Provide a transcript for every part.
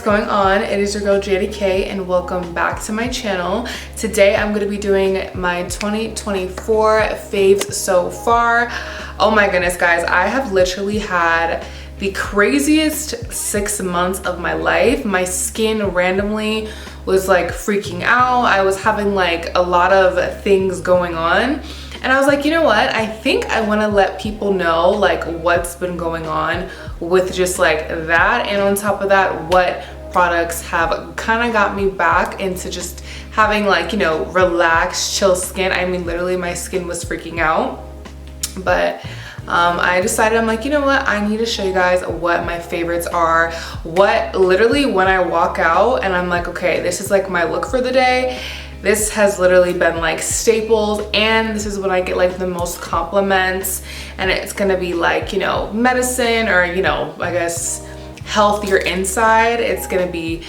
what's going on? It is your girl JDK and welcome back to my channel. Today I'm going to be doing my 2024 faves so far. Oh my goodness guys, I have literally had the craziest 6 months of my life. My skin randomly was like freaking out. I was having like a lot of things going on. And I was like, you know what? I think I want to let people know like what's been going on with just like that. And on top of that, what products have kind of got me back into just having like, you know, relaxed, chill skin. I mean, literally my skin was freaking out. But I decided, I'm like, you know what? I need to show you guys what my favorites are. What literally when I walk out and I'm like, okay, this is like my look for the day. This has literally been like staples, and this is when I get like the most compliments, and it's gonna be like, you know, medicine or, you know, I guess healthier inside. It's gonna be,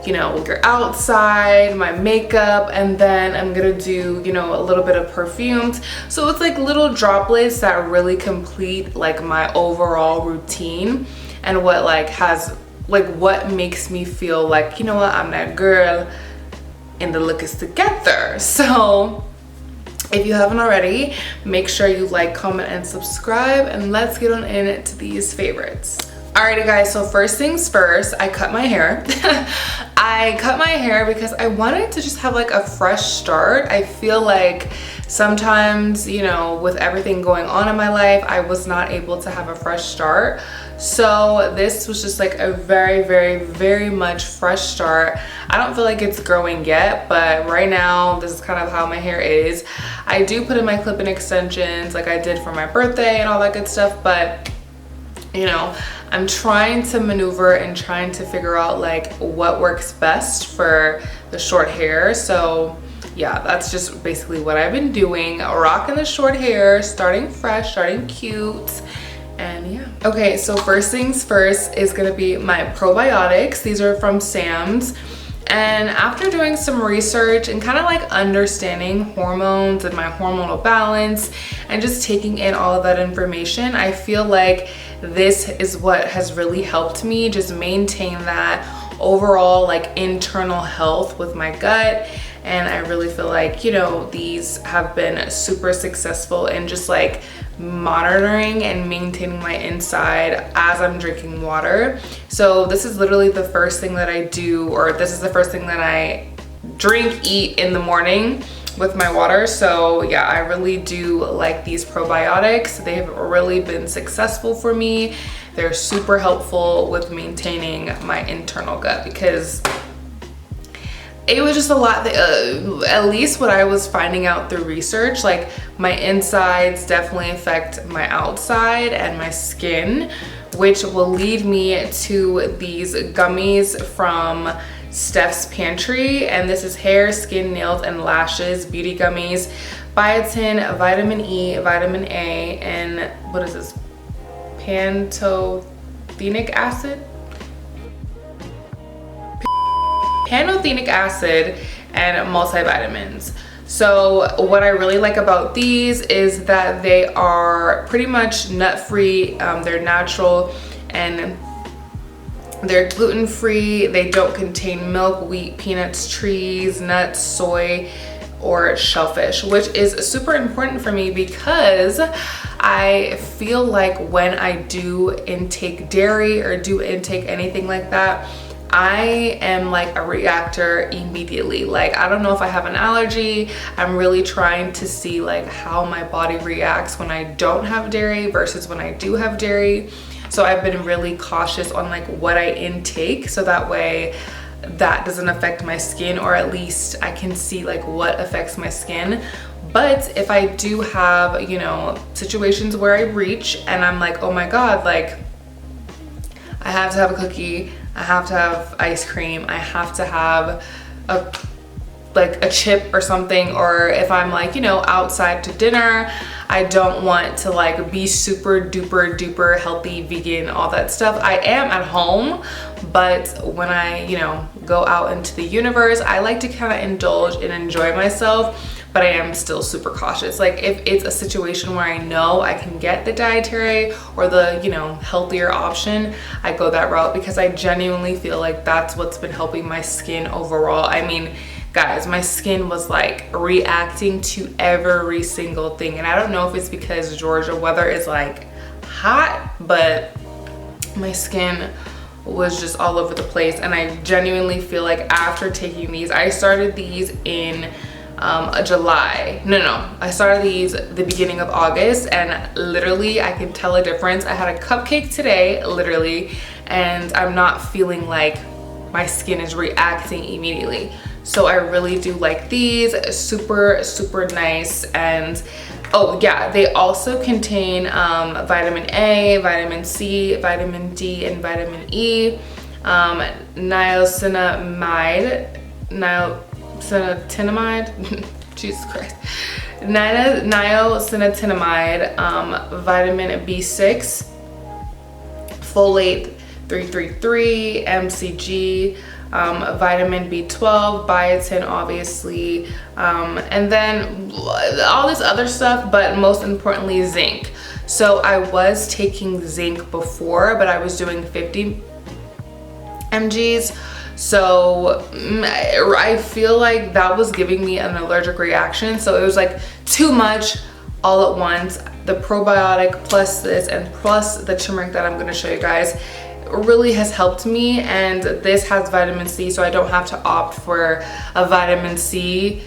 you know, your outside, my makeup, and then I'm gonna do, you know, a little bit of perfumes. So it's like little droplets that really complete like my overall routine and what like has like what makes me feel like, you know what, I'm that girl and the look is together. So if you haven't already, make sure you like, comment, and subscribe, and let's get on into these favorites. Alrighty guys, so first things first, I cut my hair. I cut my hair because I wanted to just have like a fresh start. I feel like sometimes, you know, with everything going on in my life, I was not able to have a fresh start. So this was just like a very much fresh start. I don't feel like it's growing yet, but right now this is kind of how my hair is. I do put in my clip-in extensions like I did for my birthday and all that good stuff, but you know, I'm trying to maneuver and trying to figure out like what works best for the short hair. So yeah, that's just basically what I've been doing, rocking the short hair, starting fresh, starting cute. And yeah. Okay, so first things first is gonna be my probiotics. These are from Sam's. And after doing some research and kind of like understanding hormones and my hormonal balance and just taking in all of that information, I feel like this is what has really helped me just maintain that overall like internal health with my gut. And I really feel like, you know, these have been super successful in just like monitoring and maintaining my inside as I'm drinking water. So this is literally the first thing that I do, or this is the first thing that I drink, eat in the morning with my water. So yeah, I really do like these probiotics. They've really been successful for me. They're super helpful with maintaining my internal gut because it was just a lot that, at least what I was finding out through research, like my insides definitely affect my outside and my skin, which will lead me to these gummies from Steph's Pantry. And this is hair, skin, nails, and lashes beauty gummies. Biotin, vitamin E, vitamin A, and what is this? Pantothenic acid? Pantothenic acid and multivitamins. So what I really like about these is that they are pretty much nut-free, they're natural, and they're gluten-free. They don't contain milk, wheat, peanuts, trees, nuts, soy, or shellfish, which is super important for me because I feel like when I do intake dairy or do intake anything like that, I am like a reactor immediately. Like, I don't know if I have an allergy. I'm really trying to see like how my body reacts when I don't have dairy versus when I do have dairy. So I've been really cautious on like what I intake, so that way that doesn't affect my skin, or at least I can see like what affects my skin. But if I do have, you know, situations where I reach and I'm like, oh my God, like I have to have a cookie, I have to have ice cream, I have to have a chip or something, or if I'm like, you know, outside to dinner, I don't want to like be super duper healthy, vegan, all that stuff. I am at home, but when I, you know, go out into the universe, I like to kind of indulge and enjoy myself. but I am still super cautious. Like if it's a situation where I know I can get the dietary or the, you know, healthier option, I go that route because I genuinely feel like that's what's been helping my skin overall. I mean, guys, my skin was like reacting to every single thing. And I don't know if it's because Georgia weather is like hot, but my skin was just all over the place. And I genuinely feel like after taking these, I started these in July. No, I started these the beginning of August, and literally I can tell a difference. I had a cupcake today, literally, and I'm not feeling like my skin is reacting immediately. So I really do like these. Super, super nice. And oh yeah, they also contain vitamin A, vitamin C, vitamin D, and vitamin E, niacinamide, Jesus Christ, niacinamide, vitamin B6, folate 333, MCG, vitamin B12, biotin, obviously, and then all this other stuff, but most importantly, zinc. So I was taking zinc before, but I was doing 50 mgs. So I feel like that was giving me an allergic reaction. So it was like too much all at once. The probiotic plus this and plus the turmeric that I'm going to show you guys really has helped me. And this has vitamin C, so I don't have to opt for a vitamin C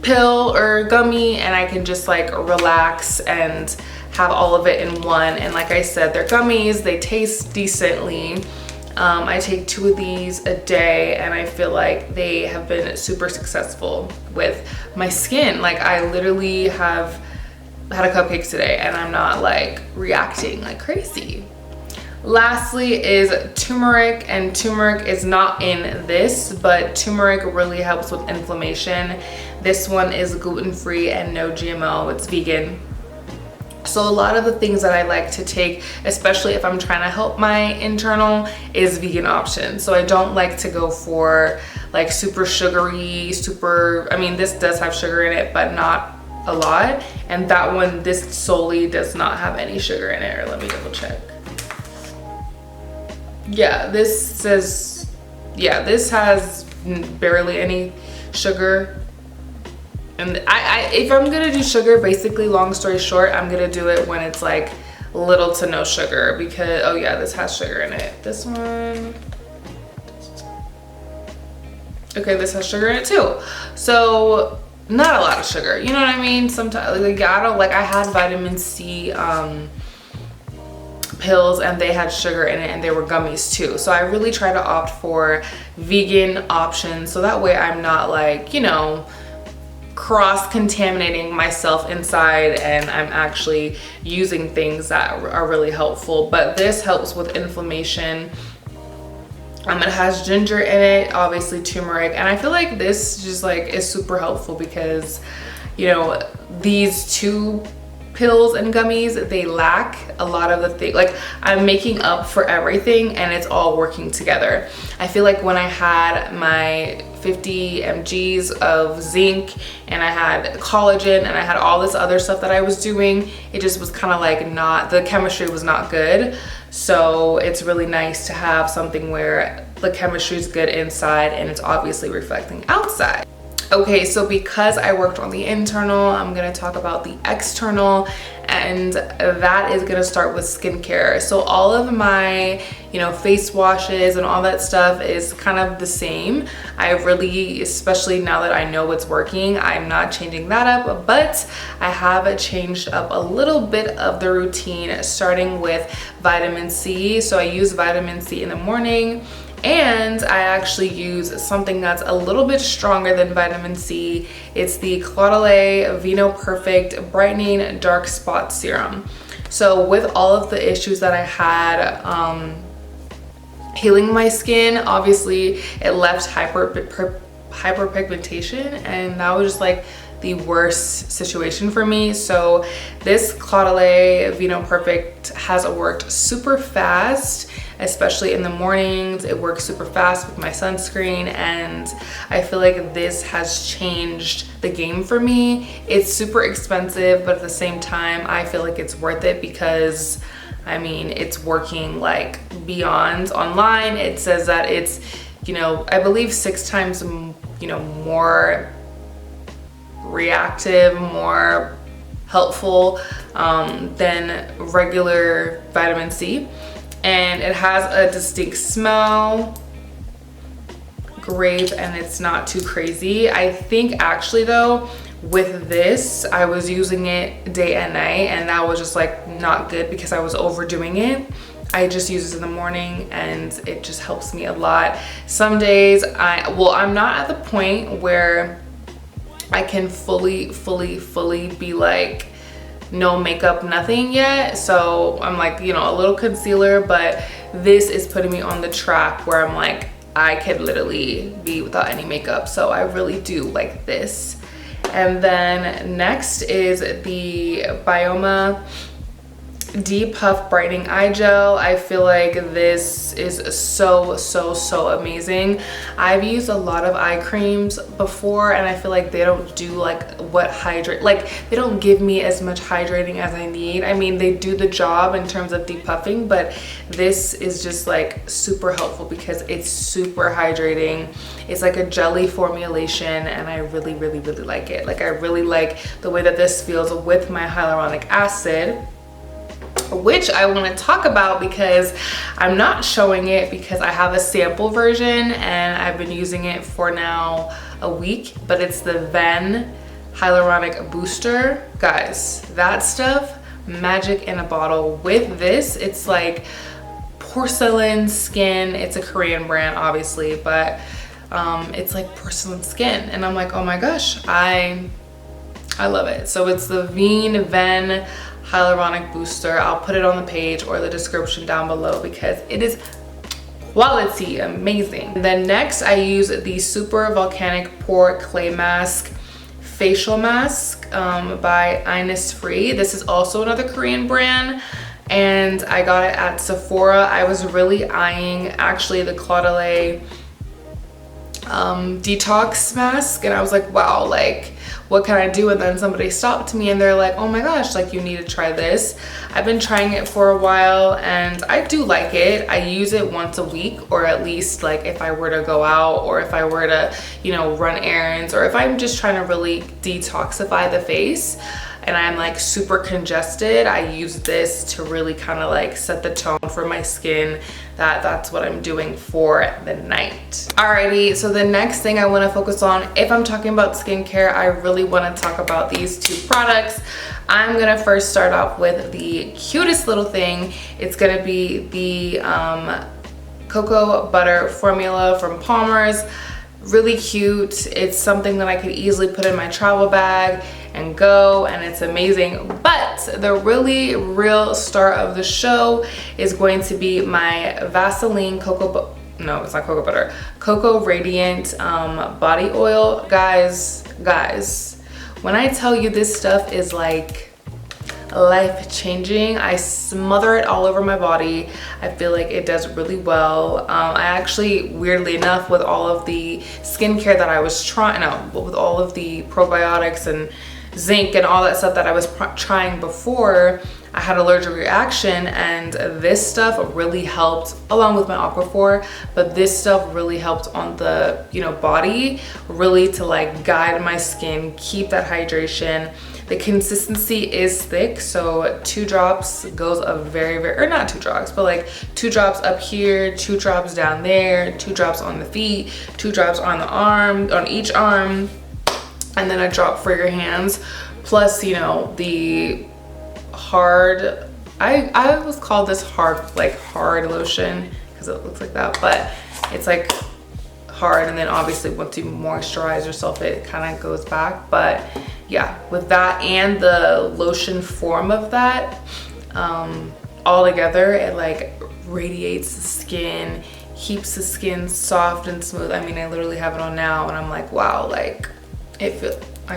pill or gummy, and I can just like relax and have all of it in one. And like I said, they're gummies, they taste decently. I take 2 of these a day, and I feel like they have been super successful with my skin. Like I literally have had a cupcake today and I'm not like reacting like crazy. Lastly is turmeric, and turmeric is not in this, but turmeric really helps with inflammation. This one is gluten-free and no GMO, it's vegan. So a lot of the things that I like to take, especially if I'm trying to help my internal, is vegan options. So I don't like to go for like super sugary, I mean, this does have sugar in it, but not a lot. And that one, this solely does not have any sugar in it. Or let me double check. Yeah, this says, yeah, this has barely any sugar. And if I'm gonna do sugar, basically, long story short, I'm gonna do it when it's like little to no sugar, because, oh yeah, this has sugar in it. This one, okay, this has sugar in it too. So not a lot of sugar, you know what I mean? Sometimes, like, I don't, like, I had vitamin C pills and they had sugar in it, and they were gummies too. So I really try to opt for vegan options, so that way I'm not like, you know, cross-contaminating myself inside, and I'm actually using things that are really helpful. But this helps with inflammation. It has ginger in it, obviously turmeric, and I feel like this just like is super helpful because, you know, these 2 pills and gummies, they lack a lot of the things. Like, I'm making up for everything and it's all working together. I feel like when I had my 50 mgs of zinc and I had collagen and I had all this other stuff that I was doing, it just was kind of like not, the chemistry was not good. So it's really nice to have something where the chemistry is good inside and it's obviously reflecting outside. Okay, so because I worked on the internal, I'm gonna talk about the external, and that is gonna start with skincare. So all of my, you know, face washes and all that stuff is kind of the same. I really, especially now that I know what's working, I'm not changing that up, but I have changed up a little bit of the routine, starting with vitamin C. So I use vitamin C in the morning, and I actually use something that's a little bit stronger than vitamin C. It's the Qunol Vinoperfect Brightening Dark Spot Serum. So with all of the issues that I had healing my skin, obviously it left hyperpigmentation, and that was just like the worst situation for me. So this Qunol Vinoperfect has worked super fast, especially in the mornings. It works super fast with my sunscreen, and I feel like this has changed the game for me. It's super expensive, but at the same time, I feel like it's worth it because I mean, it's working like beyond. Online, it says that it's, you know, I believe 6 times, you know, more reactive, more helpful than regular vitamin C. And it has a distinct smell, grape, and it's not too crazy. I think actually though, with this, I was using it day and night, and that was just like not good because I was overdoing it. I just use it in the morning and it just helps me a lot. Some days I'm not at the point where I can fully be like no makeup, nothing yet. So I'm like, you know, a little concealer, but this is putting me on the track where I'm like, I could literally be without any makeup. So I really do like this. And then next is the Byoma Depuff Brightening Eye Gel. I feel like this is so amazing. I've used a lot of eye creams before, and I feel like they don't do like what hydrate, like they don't give me as much hydrating as I need. I mean, they do the job in terms of depuffing, but this is just like super helpful because it's super hydrating. It's like a jelly formulation, and I really like it. Like I really like the way that this feels with my hyaluronic acid, which I want to talk about because I'm not showing it because I have a sample version and I've been using it for now a week, but it's the Venn Hyaluronic Booster. Guys, that stuff, magic in a bottle. With this, it's like porcelain skin. It's a Korean brand obviously, but it's like porcelain skin, and I'm like, oh my gosh, I love it. So it's the Venn Hyaluronic Booster. I'll put it on the page or the description down below because it is quality amazing. And then next I use the Super Volcanic Pore Clay Mask Facial Mask by Innisfree. This is also another Korean brand, and I got it at Sephora. I was really eyeing actually the Claudelaire detox mask, and I was like, wow, like what can I do? And then somebody stopped me and they're like, oh my gosh, like you need to try this. I've been trying it for a while and I do like it. I use it once a week, or at least like if I were to go out, or if I were to, you know, run errands, or if I'm just trying to really detoxify the face and I'm like super congested, I use this to really kind of like set the tone for my skin. That's what I'm doing for the night. Alrighty, so the next thing I want to focus on, if I'm talking about skincare, I really want to talk about these 2 products. I'm gonna first start off with the cutest little thing. It's gonna be the cocoa butter formula from Palmer's. Really cute. It's something that I could easily put in my travel bag and go, and it's amazing. But the really real star of the show is going to be my Vaseline Cocoa Radiant body oil. Guys, when I tell you this stuff is like life-changing, I smother it all over my body. I feel like it does really well. I actually, weirdly enough, with all of the skincare that I was trying, with all of the probiotics and zinc and all that stuff that I was trying before, I had allergic reaction, and this stuff really helped, along with my Aquaphor, but this stuff really helped on the, you know, body, really to like guide my skin, keep that hydration. The consistency is thick, so 2 drops goes a very, or not 2 drops, but like 2 drops up here, 2 drops down there, 2 drops on the feet, 2 drops on the arm, on each arm, and then a drop for your hands. Plus, you know, the hard, I always call this hard lotion because it looks like that, but it's like hard, and then obviously once you moisturize yourself it kind of goes back. But yeah, with that and the lotion form of that all together, it like radiates the skin, keeps the skin soft and smooth. I mean, I literally have it on now and I'm like, wow, like I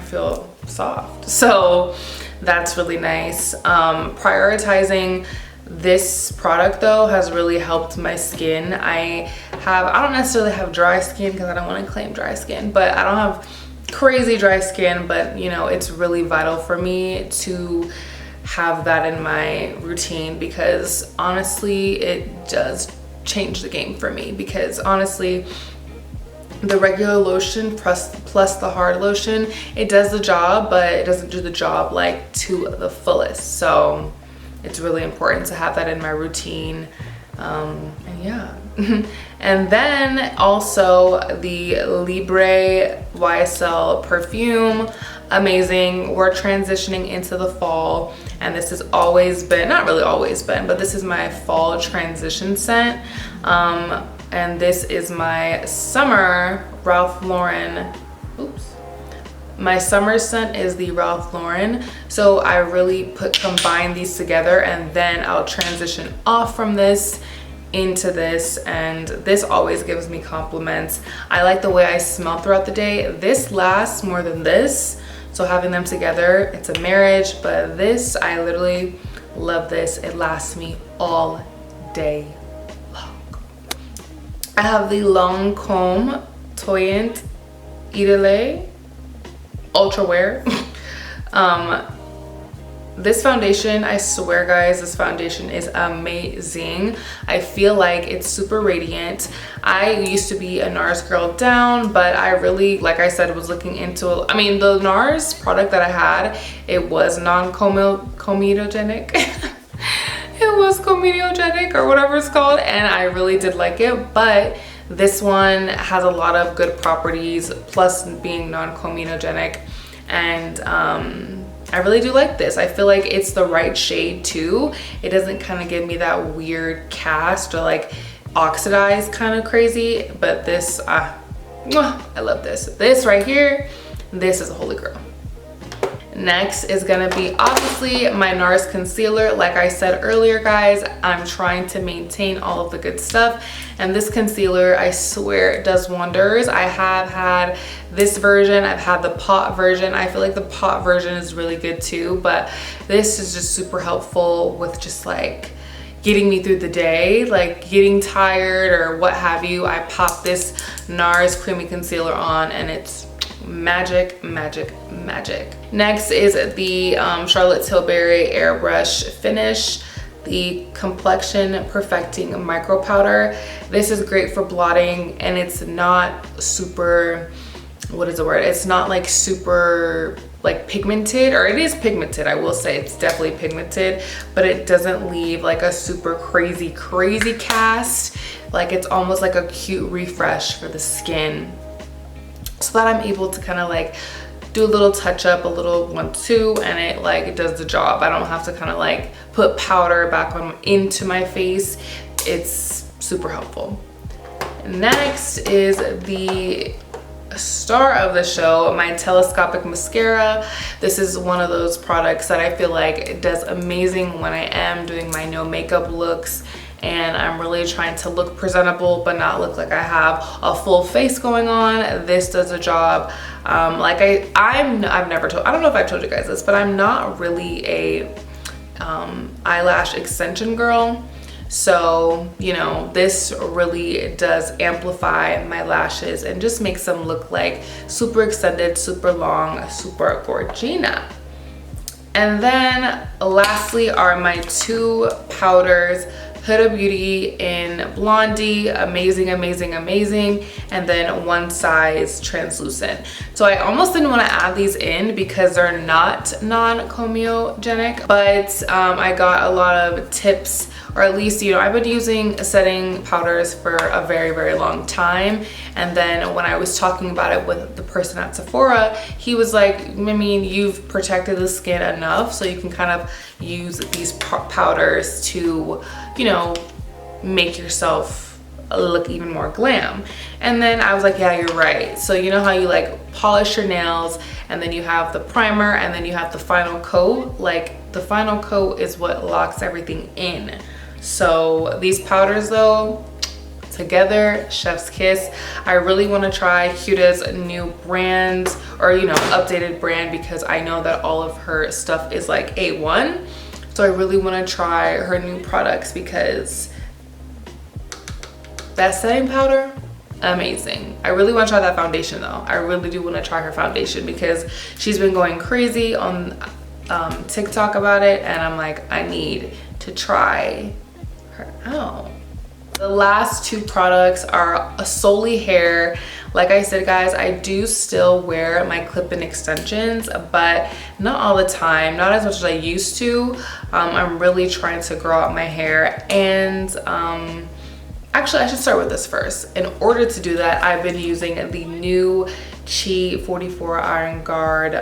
feel soft. So that's really nice. Prioritizing This product though has really helped my skin. I don't necessarily have dry skin because I don't want to claim dry skin, but I don't have crazy dry skin, but you know, it's really vital for me to have that in my routine, because honestly it does change the game for me. Because honestly, the regular lotion plus the hard lotion, it does the job, but it doesn't do the job like to the fullest. So it's really important to have that in my routine. And yeah. And then also the Libre YSL perfume, amazing. We're transitioning into the fall, and this has always been, not really always been, but this is my fall transition scent. And this is my summer Ralph Lauren, oops. My summer scent is the Ralph Lauren. So I really combine these together, and then I'll transition off from this into this, and this always gives me compliments. I like the way I smell throughout the day. This lasts more than this, so having them together, it's a marriage. But this, I literally love this. It lasts me all day long. I have the Lancome Teint Idole Ultra Wear. This foundation, I swear guys, this foundation is amazing. I feel like it's super radiant. I used to be a Nars girl down, but I really, like I said, was looking into, I mean, the Nars product that I had, it was non-comedogenic. It was comedogenic or whatever it's called, and I really did like it. But this one has a lot of good properties, plus being non-comedogenic, and I really do like this. I feel like it's the right shade too. It doesn't kind of give me that weird cast or like oxidized kind of crazy, but this, I love this. This right here, this is a holy grail. Next is gonna be obviously my Nars concealer. Like I said earlier guys, I'm trying to maintain all of the good stuff, and this concealer, I swear it does wonders. I have had this version, I've had the pot version. I feel like the pot version is really good too, but this is just super helpful with just like getting me through the day, like getting tired or what have you. I pop this Nars creamy concealer on, and it's magic, magic, magic. Next is the Charlotte Tilbury Airbrush Finish, the Complexion Perfecting Micro Powder. This is great for blotting, and it's not super, what is the word? It's not like super like pigmented, or it is pigmented. I will say it's definitely pigmented, but it doesn't leave like a super crazy cast. Like it's almost like a cute refresh for the skin, so that I'm able to kind of like do a little touch up, a little 1-2, and it does the job. I don't have to kind of like put powder back on into my face. It's super helpful. Next is the star of the show, my Telescopic mascara. This is one of those products that I feel like it does amazing when I am doing my no makeup looks, and I'm really trying to look presentable but not look like I have a full face going on. This does a job. Like I've never told, I don't know if I've told you guys this, but I'm not really a eyelash extension girl. So, you know, this really does amplify my lashes and just makes them look like super extended, super long, super gorgina. And then lastly are my two powders, Huda Beauty in Blondie, amazing, amazing, amazing, and then One Size Translucent. So I almost didn't want to add these in because they're not non-comedogenic, but I got a lot of tips, or at least, you know, I've been using setting powders for a very, very long time. And then when I was talking about it with the person at Sephora, he was like, I mean, you've protected the skin enough, so you can kind of use these powders to, you know, make yourself look even more glam. And then I was like, yeah, you're right. So you know how you like polish your nails, and then you have the primer, and then you have the final coat? Like the final coat is what locks everything in. So these powders though, together, chef's kiss. I really want to try Huda's new brand, or you know, updated brand, because I know that all of her stuff is like A1. So I really want to try her new products because that setting powder, amazing. I really want to try that foundation though. I really do want to try her foundation because she's been going crazy on TikTok about it, and I'm like, I need to try her out. The last two products are solely hair. Like I said, guys, I do still wear my clip-in extensions, but not all the time, not as much as I used to. I'm really trying to grow out my hair, and actually I should start with this first. In order to do that, I've been using the new Chi 44 Iron Guard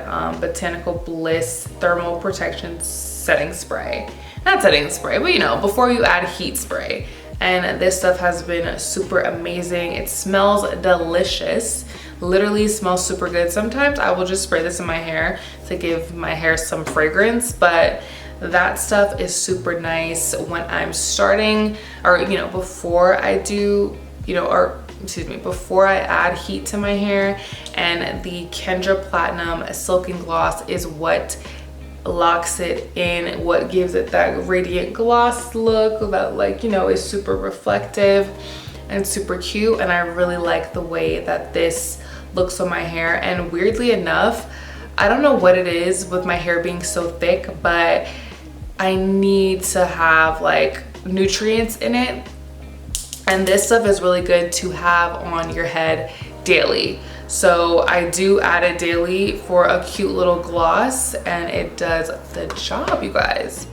Botanical Bliss Thermal Protection Setting Spray. Not setting spray, but you know, before you add heat spray. And this stuff has been super amazing. It smells delicious. Literally smells super good. Sometimes I will just spray this in my hair to give my hair some fragrance, but that stuff is super nice when I'm starting, or you know, before I do, you know, or excuse me, before I add heat to my hair. And the Kendra Platinum Silken Gloss is what locks it in, what gives it that radiant gloss look that, like, you know, is super reflective and super cute. And I really like the way that this looks on my hair. And weirdly enough, I don't know what it is with my hair being so thick, but I need to have like nutrients in it, and this stuff is really good to have on your head daily. So I do add it daily for a cute little gloss, and it does the job, you guys.